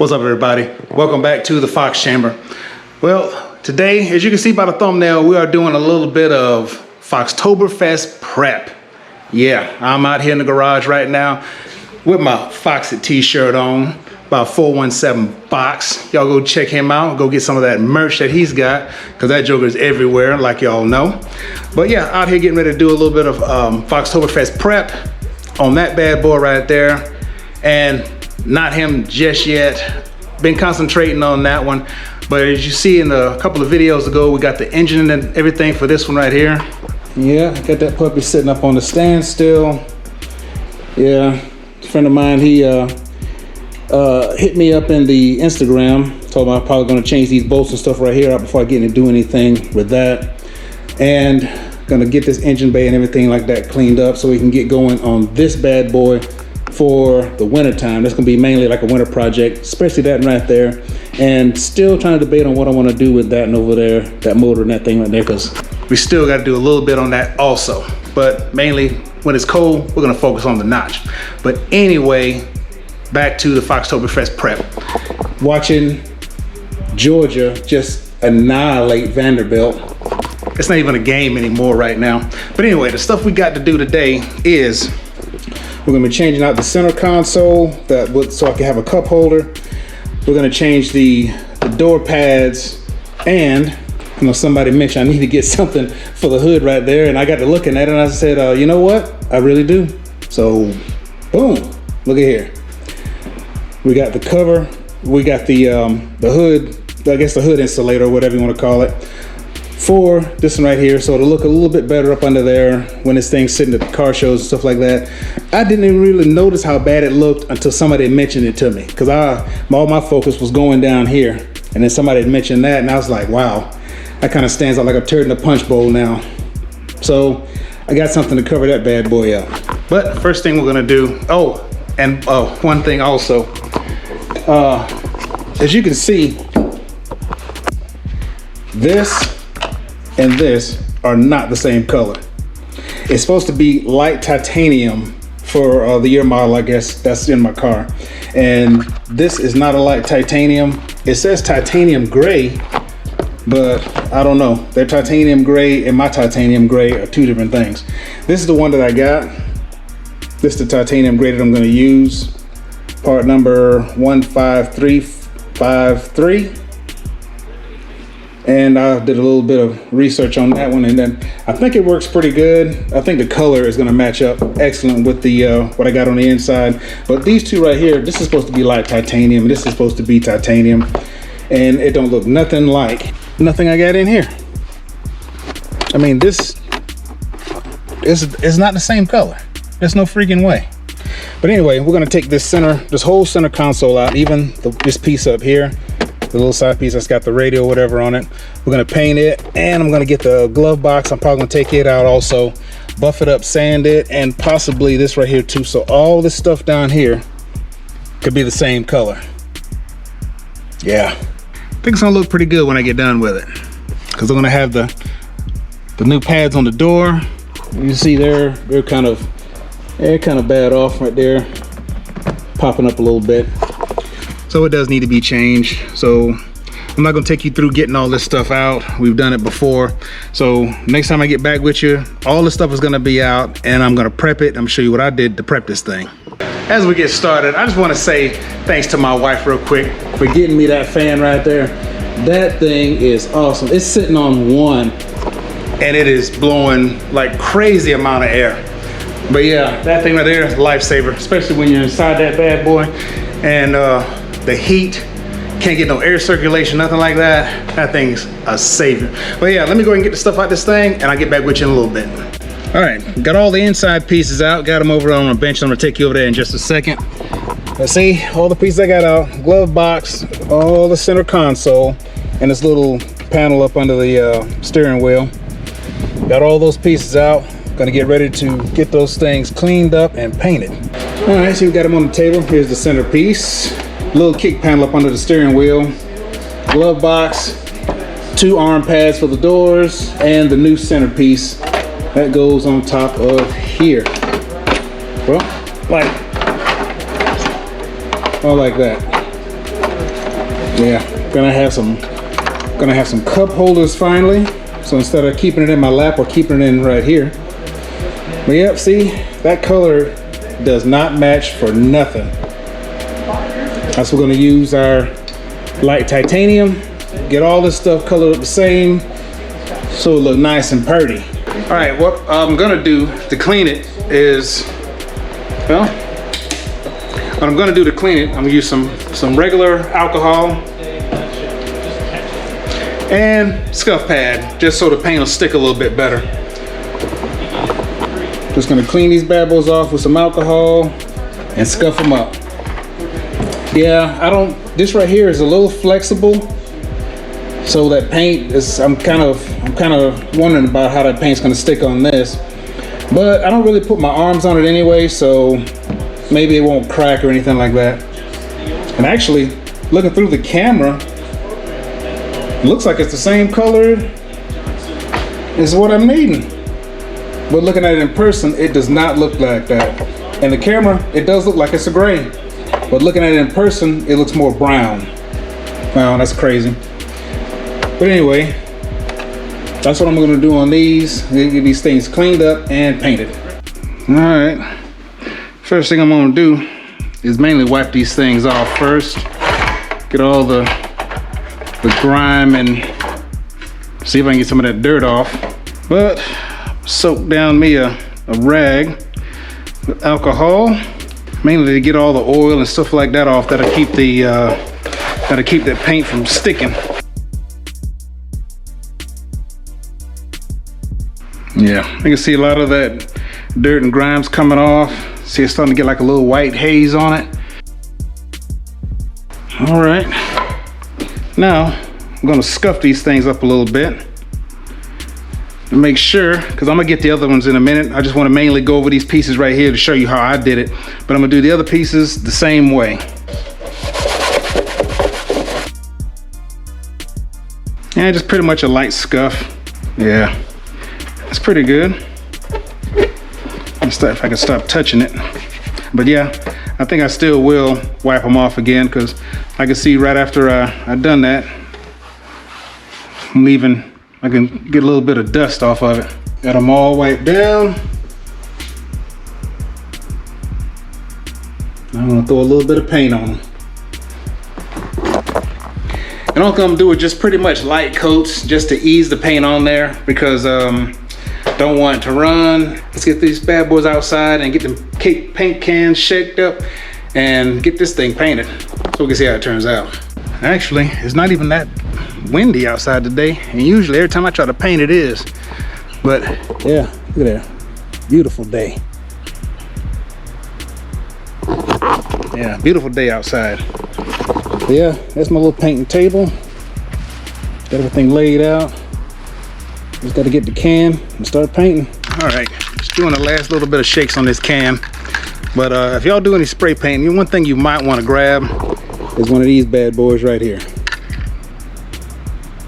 What's up, everybody? Welcome back to the Fox Chamber. Well, today, as you can see by the thumbnail, we are doing a little bit of Foxtoberfest prep. Yeah, I'm out here in the garage right now with my Foxit t-shirt on, about 417 Fox. Y'all go check him out, go get some of that merch that he's got, because that joker's everywhere, like y'all know. But yeah, out here getting ready to do a little bit of Foxtoberfest prep on that bad boy right there. And not him just yet. Been concentrating on that one. But as you see in a couple of videos ago, we got the engine and everything for this one right here. Yeah, got that puppy sitting up on the stand still. Yeah, a friend of mine, he hit me up in the Instagram. Told me I'm probably gonna change these bolts and stuff right here out before I get into do anything with that. And gonna get this engine bay and everything like that cleaned up so we can get going on this bad boy for the winter time. That's gonna be mainly like a winter project, especially that right there. And still trying to debate on what I want to do with that and over there, that motor and that thing right there, because we still got to do a little bit on that also. But mainly when it's cold, we're gonna focus on the notch. But anyway, back to the Foxtoberfest prep. Watching Georgia just annihilate Vanderbilt. It's not even a game anymore right now. But anyway, the stuff we got to do today is we're gonna be changing out the center console so I can have a cup holder. We're gonna change the door pads, and you know, somebody mentioned I need to get something for the hood right there, and I got to looking at it and I said, you know what? I really do. So, boom, look at here. We got the cover, we got the hood, I guess the hood insulator, or whatever you want to call it, for this one right here, so it'll look a little bit better up under there when this thing's sitting at the car shows and stuff like that. I didn't even really notice how bad it looked until somebody mentioned it to me, because all my focus was going down here, and then somebody had mentioned that, and I was like, wow, that kind of stands out like a turd in a punch bowl now. So I got something to cover that bad boy up. But first thing we're gonna do, and one thing also, as you can see, this and this are not the same color. It's supposed to be light titanium for the year model, I guess that's in my car. And this is not a light titanium. It says titanium gray, but I don't know. Their titanium gray and my titanium gray are two different things. This is the one that I got. This is the titanium gray that I'm gonna use. Part number 15353. And I did a little bit of research on that one, and then I think it works pretty good. I think the color is going to match up excellent with the what I got on the inside. But these two right here, this is supposed to be like titanium, and this is supposed to be titanium, and it don't look nothing like nothing I got in here. I mean, this is not the same color. There's no freaking way. But anyway, we're going to take this whole center console out, even this piece up here. The little side piece that's got the radio or whatever on it. We're gonna paint it, and I'm gonna get the glove box. I'm probably gonna take it out also, buff it up, sand it, and possibly this right here too. So all this stuff down here could be the same color. Yeah, I think it's gonna look pretty good when I get done with it, because I'm gonna have the new pads on the door. You see they're kind of bad off right there, popping up a little bit. So it does need to be changed. So I'm not gonna take you through getting all this stuff out. We've done it before. So next time I get back with you, all this stuff is gonna be out, and I'm gonna prep it. I'm gonna show you what I did to prep this thing. As we get started, I just wanna say thanks to my wife real quick for getting me that fan right there. That thing is awesome. It's sitting on one, and it is blowing like crazy amount of air. But yeah, that thing right there is a lifesaver, especially when you're inside that bad boy. And the heat, can't get no air circulation, nothing like that. That thing's a savior. But yeah, let me go ahead and get the stuff out of this thing, and I'll get back with you in a little bit. All right, got all the inside pieces out, got them over on a bench. I'm gonna take you over there in just a second. Let's see, all the pieces I got out, glove box, all the center console, and this little panel up under the steering wheel. Got all those pieces out. Gonna get ready to get those things cleaned up and painted. All right, so we got them on the table. Here's the center piece. Little kick panel up under the steering wheel, glove box, 2 arm pads for the doors, and the new centerpiece that goes on top of here. Well, like that. Yeah, gonna have some cup holders finally. So instead of keeping it in my lap, we're keeping it in right here. But yep, see, that color does not match for nothing. That's we're gonna use our light titanium, get all this stuff colored up the same, so it look nice and pretty. All right, what I'm gonna do to clean it is, well, what I'm gonna do to clean it, I'm gonna use some regular alcohol and scuff pad, just so the paint will stick a little bit better. Just gonna clean these bad boys off with some alcohol and scuff them up. Yeah, this right here is a little flexible, so that paint is, I'm kind of wondering about how that paint's gonna stick on this. But I don't really put my arms on it anyway, so maybe it won't crack or anything like that. And actually, looking through the camera, it looks like it's the same color as what I'm needing. But looking at it in person, it does not look like that. In the camera, it does look like it's a gray. But looking at it in person, it looks more brown. Wow, that's crazy. But anyway, that's what I'm gonna do on these. Get these things cleaned up and painted. All right, first thing I'm gonna do is mainly wipe these things off first. Get all the grime and see if I can get some of that dirt off. But soak down me a rag with alcohol, mainly to get all the oil and stuff like that off. That'll keep that paint from sticking. Yeah, you can see a lot of that dirt and grime's coming off. See, it's starting to get like a little white haze on it. All right, now I'm gonna scuff these things up a little bit to make sure, because I'm gonna get the other ones in a minute. I just want to mainly go over these pieces right here to show you how I did it, but I'm gonna do the other pieces the same way. And just pretty much a light scuff. Yeah, it's pretty good. If I can stop touching it. But yeah, I think I still will wipe them off again, because I can see right after I've done that, I can get a little bit of dust off of it. Got them all wiped down. I'm gonna throw a little bit of paint on them. And all I'm gonna do is just pretty much light coats just to ease the paint on there, because don't want it to run. Let's get these bad boys outside and get them paint cans shaked up and get this thing painted so we can see how it turns out. Actually, it's not even that windy outside today, and usually every time I try to paint it is. But yeah, look at that, beautiful day. Yeah, beautiful day outside. But yeah, that's my little painting table. Got everything laid out. Just got to get the can and start painting. All right, just doing the last little bit of shakes on this can. But if y'all do any spray painting, one thing you might want to grab is one of these bad boys right here.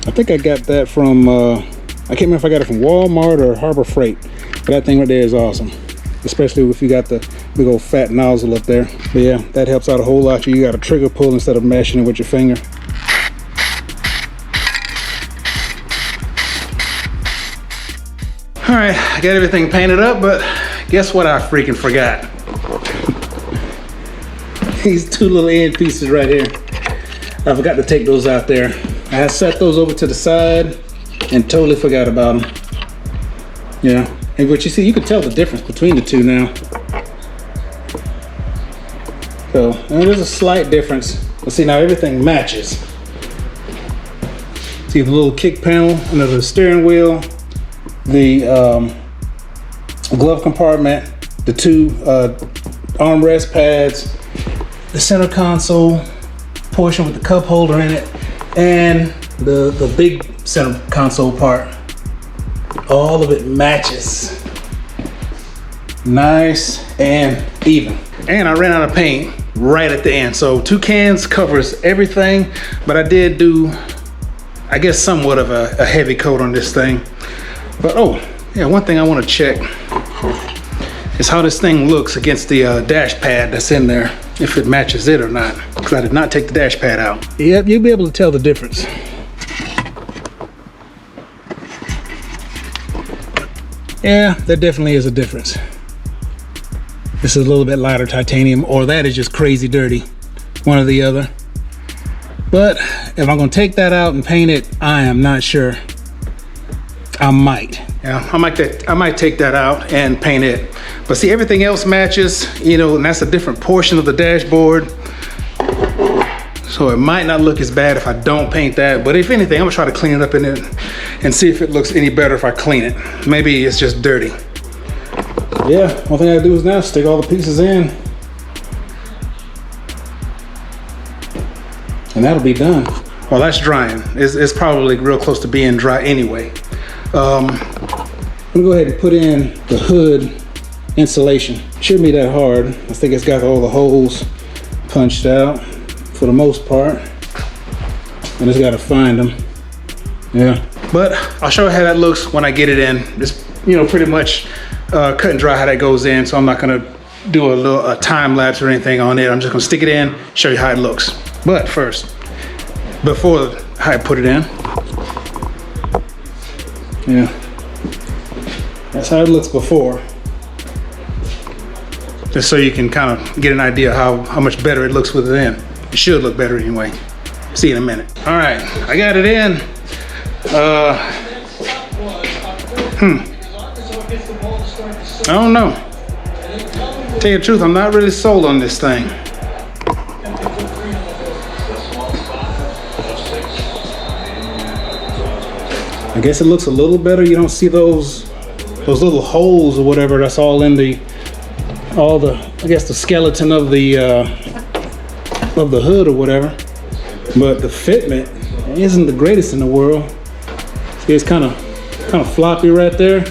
I think I got that from, I can't remember if I got it from Walmart or Harbor Freight. But that thing right there is awesome. Especially if you got the big old fat nozzle up there. But yeah, that helps out a whole lot. You got a trigger pull instead of mashing it with your finger. All right, I got everything painted up, but guess what I freaking forgot? These two little end pieces right here. I forgot to take those out there. I had set those over to the side and totally forgot about them. Yeah, and what you see, you can tell the difference between the two now. So, and there's a slight difference. But see, now everything matches. See the little kick panel under the steering wheel, the glove compartment, the two armrest pads, the center console portion with the cup holder in it, and the big center console part. All of it matches. Nice and even. And I ran out of paint right at the end. So 2 cans covers everything, but I did do, I guess, somewhat of a heavy coat on this thing. But oh, yeah, one thing I want to check is how this thing looks against the dash pad that's in there, if it matches it or not, because I did not take the dash pad out. Yep, you'll be able to tell the difference. Yeah, there definitely is a difference. This is a little bit lighter titanium, or that is just crazy dirty, one or the other. But if I'm gonna take that out and paint it, I am not sure. I might. Yeah, I might take that out and paint it. But see, everything else matches, you know, and that's a different portion of the dashboard. So it might not look as bad if I don't paint that. But if anything, I'm gonna try to clean it up in it and see if it looks any better if I clean it. Maybe it's just dirty. Yeah, one thing I gotta do is now stick all the pieces in. And that'll be done. Well, that's drying. It's probably real close to being dry anyway. I'm gonna go ahead and put in the hood insulation. Shouldn't be that hard. I think it's got all the holes punched out for the most part. I just gotta find them. Yeah. But I'll show you how that looks when I get it in. It's, you know, pretty much cut and dry how that goes in. So I'm not gonna do a time lapse or anything on it. I'm just gonna stick it in, show you how it looks. But first, before I put it in, yeah, that's how it looks before. Just so you can kind of get an idea how much better it looks with it in. It should look better anyway. See you in a minute. All right, I got it in. I don't know. Tell you the truth, I'm not really sold on this thing. I guess it looks a little better. You don't see those little holes or whatever. That's all in I guess the skeleton of the hood or whatever. But the fitment isn't the greatest in the world. See, it's kind of floppy right there.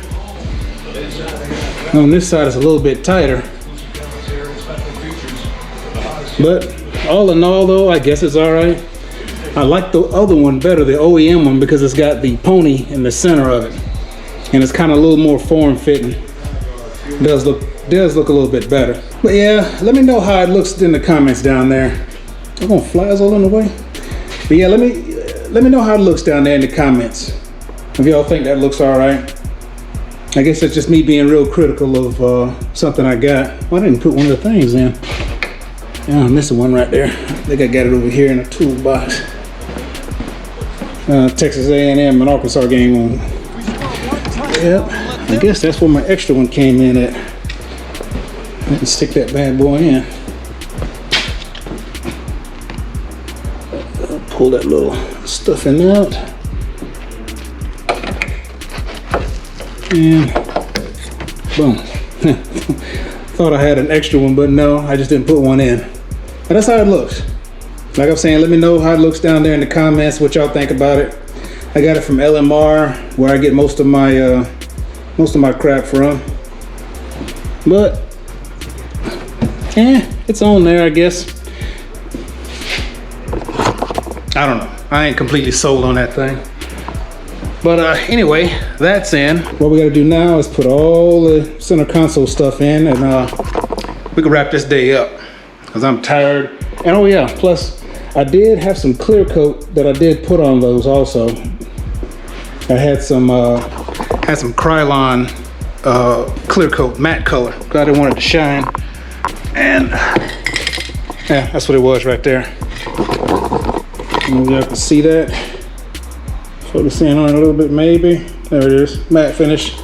On this side, it's a little bit tighter. But all in all, though, I guess it's all right. I like the other one better, the OEM one, because it's got the pony in the center of it, and it's kind of a little more form-fitting. It does look a little bit better. But yeah, let me know how it looks in the comments down there. I'm gonna flies all in the way. But yeah, let me know how it looks down there in the comments. If y'all think that looks all right. I guess it's just me being real critical of something I got. Well, I didn't put one of the things in. Yeah, I'm missing one right there. I think I got it over here in a toolbox. Texas A&M and Arkansas game on. Yep, I guess that's where my extra one came in at. Let me stick that bad boy in. I'll pull that little stuffing out. And boom. Thought I had an extra one, but no, I just didn't put one in. But that's how it looks. Like I'm saying, let me know how it looks down there in the comments, what y'all think about it. I got it from LMR, where I get most of my crap from. But it's on there, I guess. I don't know. I ain't completely sold on that thing. But anyway, that's in. What we gotta do now is put all the center console stuff in, and we can wrap this day up, because I'm tired. And oh yeah, plus I did have some clear coat that I did put on those also. I had some Krylon clear coat, matte color. I didn't want it to shine. And yeah, that's what it was right there. Maybe y'all can see that. Focus in on it a little bit, maybe. There it is, matte finish.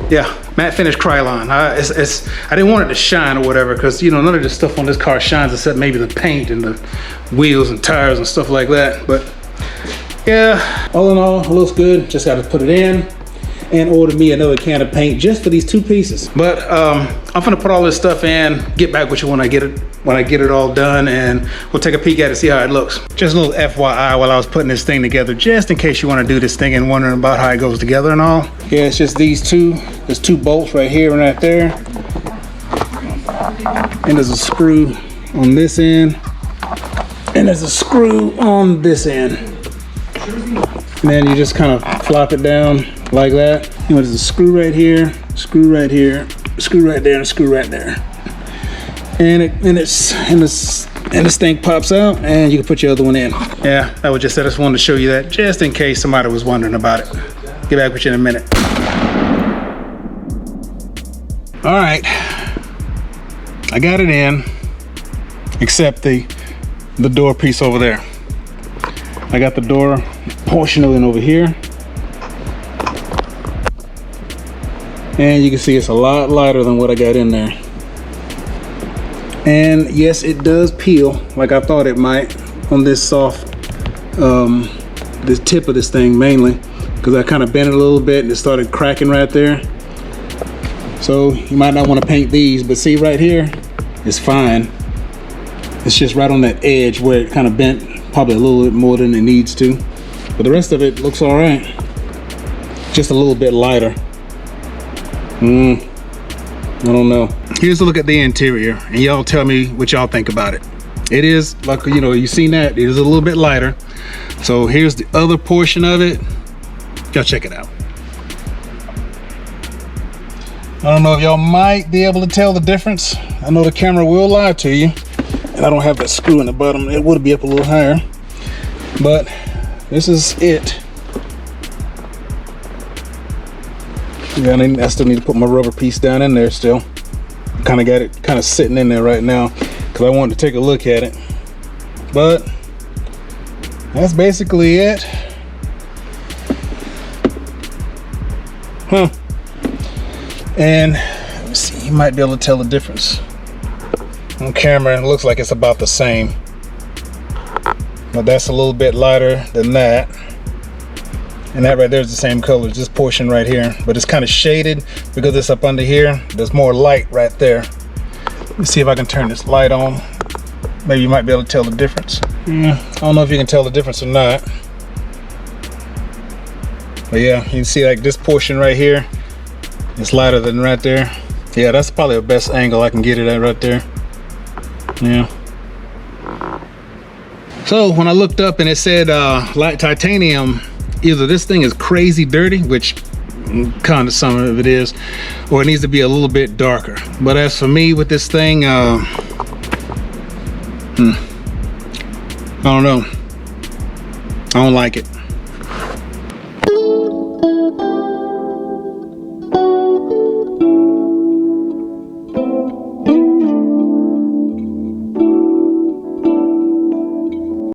Yeah, matte finish Krylon. I didn't want it to shine or whatever, because you know none of the stuff on this car shines except maybe the paint and the wheels and tires and stuff like that. But yeah, all in all, it looks good. Just got to put it in and order me another can of paint just for these two pieces. But I'm gonna put all this stuff in, get back with you when I get it all done, and we'll take a peek at it, see how it looks. Just a little FYI while I was putting this thing together, just in case you want to do this thing and wondering about how it goes together and all. Yeah, it's just these two. There's two bolts right here and right there, and there's a screw on this end, and there's a screw on this end. And then you just kind of flop it down like that. You know, there's a screw right here, screw right here, screw right there, and a screw right there. And this thing pops out, and you can put your other one in. Yeah, I was just, I just wanted to show you that, just in case somebody was wondering about it. Get back with you in a minute. All right, I got it in, except the door piece over there. I got the door portion of it over here. And you can see it's a lot lighter than what I got in there. And yes, it does peel like I thought it might on this soft, this tip of this thing mainly, because I kind of bent it a little bit and it started cracking right there. So you might not want to paint these, but see right here, it's fine. It's just right on that edge where it kind of bent probably a little bit more than it needs to. But the rest of it looks all right. Just a little bit lighter. I don't know. Here's a look at the interior, and y'all tell me what y'all think about it. It is, like, you know, you seen that, it is a little bit lighter. So here's the other portion of it. Y'all check it out. I don't know if y'all might be able to tell the difference. I know the camera will lie to you, and I don't have that screw in the bottom. It would be up a little higher, but this is it. Yeah, I still need to put my rubber piece down in there still. Kind of got it kind of sitting in there right now because I wanted to take a look at it. But that's basically it. And let me see, you might be able to tell the difference. On camera, it looks like it's about the same. But that's a little bit lighter than that. And that right there is the same color, this portion right here. But it's kind of shaded because it's up under here. There's more light right there. Let me see if I can turn this light on. Maybe you might be able to tell the difference. I don't know if you can tell the difference or not. But yeah, you can see like this portion right here. It's lighter than right there. Yeah, that's probably the best angle I can get it at right there. Yeah. So when I looked up and it said light titanium, either this thing is crazy dirty, which kind of some of it is, or it needs to be a little bit darker. But as for me with this thing, I don't know. I don't like it.